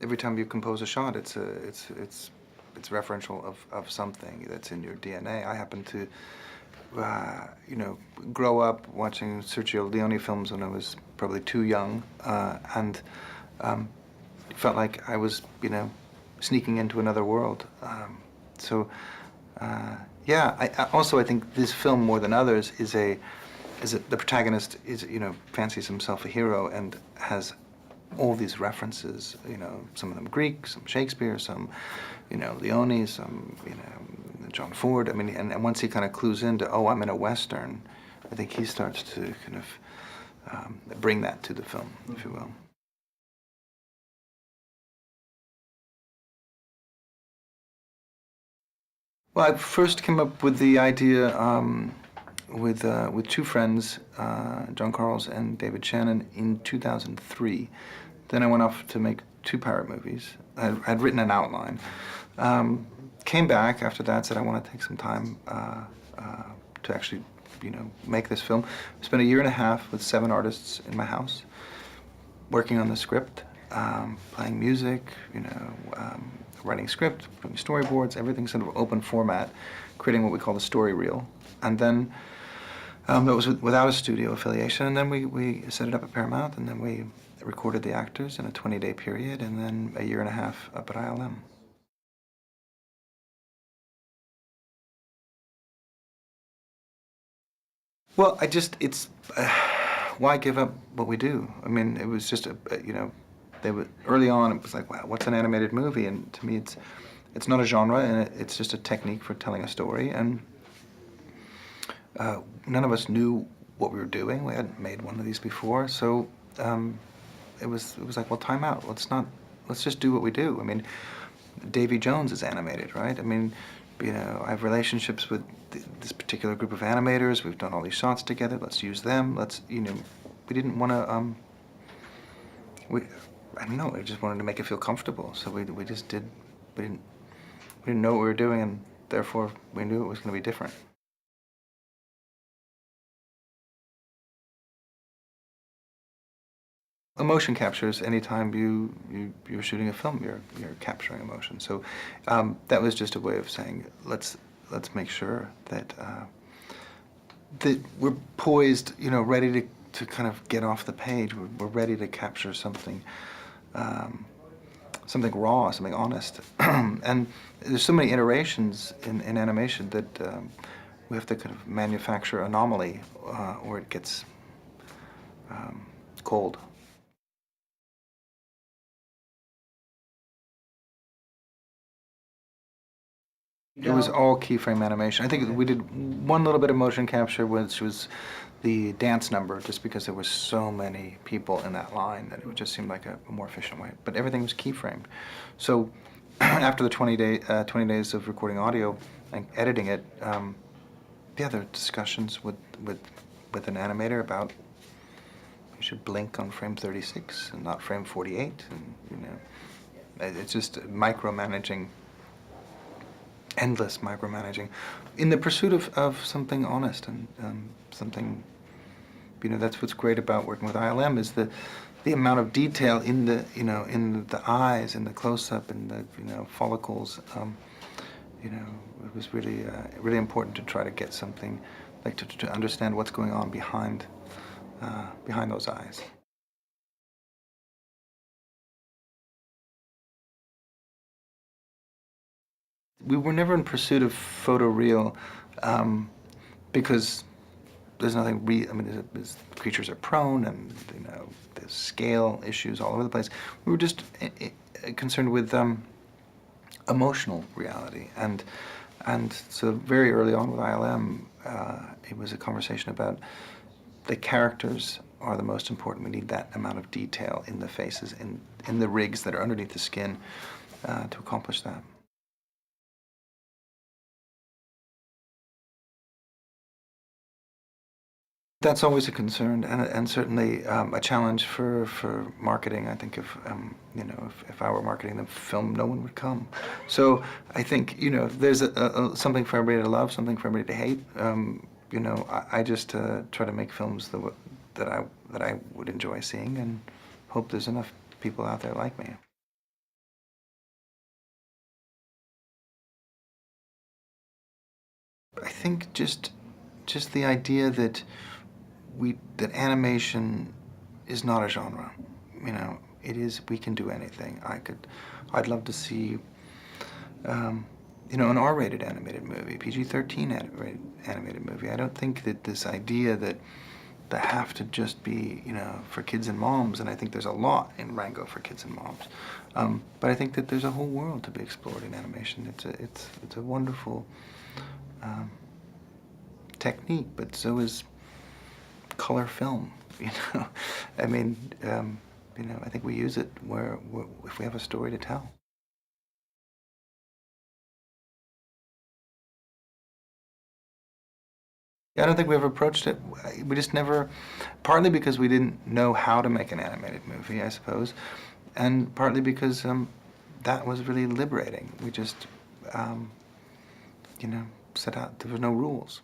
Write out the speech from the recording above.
Every time you compose a shot, it's referential of something that's in your DNA. I happen to, grow up watching Sergio Leone films when I was probably too young, and felt like I was, sneaking into another world. So, yeah. I think this film more than others the protagonist is, fancies himself a hero and has all these references, some of them Greek, some Shakespeare, some, Leone, some, John Ford. I mean, and once he kind of clues into, oh, I'm in a Western, I think he starts to kind of bring that to the film, if you will. Well, I first came up with the idea with two friends, John Carls and David Shannon, in 2003. Then I went off to make two pirate movies. I'd written an outline. Came back after that, said I want to take some time to actually, make this film. Spent a year and a half with 7 artists in my house, working on the script, playing music, writing script, putting storyboards, everything sort of open format, creating what we call the story reel. And then that was without a studio affiliation. And then we set it up at Paramount, and then we recorded the actors in a 20-day period, and then a year and a half up at ILM. Well, why give up what we do? I mean, it was just early on, it was like, wow, what's an animated movie? And to me, it's not a genre, and it's just a technique for telling a story. And none of us knew what we were doing. We hadn't made one of these before, so it was like, well, time out. Let's just do what we do. I mean, Davy Jones is animated, right? I mean, I have relationships with this particular group of animators. We've done all these shots together. Let's use them. We didn't want to. I don't know. We just wanted to make it feel comfortable. So we just did. We didn't know what we were doing, and therefore we knew it was going to be different. Emotion captures anytime you're shooting a film, you're capturing emotion. So that was just a way of saying, let's make sure that that we're poised, ready to kind of get off the page. We're ready to capture something something raw, something honest. And there's so many iterations in animation that we have to kind of manufacture anomaly, or it gets cold. It was all keyframe animation. I think we did one little bit of motion capture, which was the dance number, just because there were so many people in that line that it would just seem like a more efficient way. But everything was keyframed. So after the 20 days of recording audio and editing it, yeah, there were discussions with an animator about you should blink on frame 36 and not frame 48, and it's just micromanaging. Endless micromanaging in the pursuit of something honest and something, that's what's great about working with ILM is the amount of detail in the eyes, in the close-up, in the follicles. It was really really important to try to get something like to understand what's going on behind those eyes. We were never in pursuit of photoreal because there's nothing I mean, creatures are prone, and there's scale issues all over the place. We were just concerned with emotional reality, and so very early on with ILM, it was a conversation about the characters are the most important. We need that amount of detail in the faces, in the rigs that are underneath the skin, to accomplish that. That's always a concern, and certainly a challenge for marketing. I think if I were marketing the film, no one would come. So I think there's something for everybody to love, something for everybody to hate. I just try to make films that I would enjoy seeing, and hope there's enough people out there like me. think just the idea that animation is not a genre. You know, it is. We can do anything. I'd love to see, you know, an R-rated animated movie, PG-13 animated movie. I don't think that this idea that they have to just be, you know, for kids and moms, and I think there's a lot in Rango for kids and moms. But I think that there's a whole world to be explored in animation. It's a wonderful technique, but so is color film. You know, I mean, you know, I think we use it where if we have a story to tell. I don't think we ever approached it. We just never, partly because we didn't know how to make an animated movie, I suppose, and partly because that was really liberating. We just, you know, set out. There were no rules.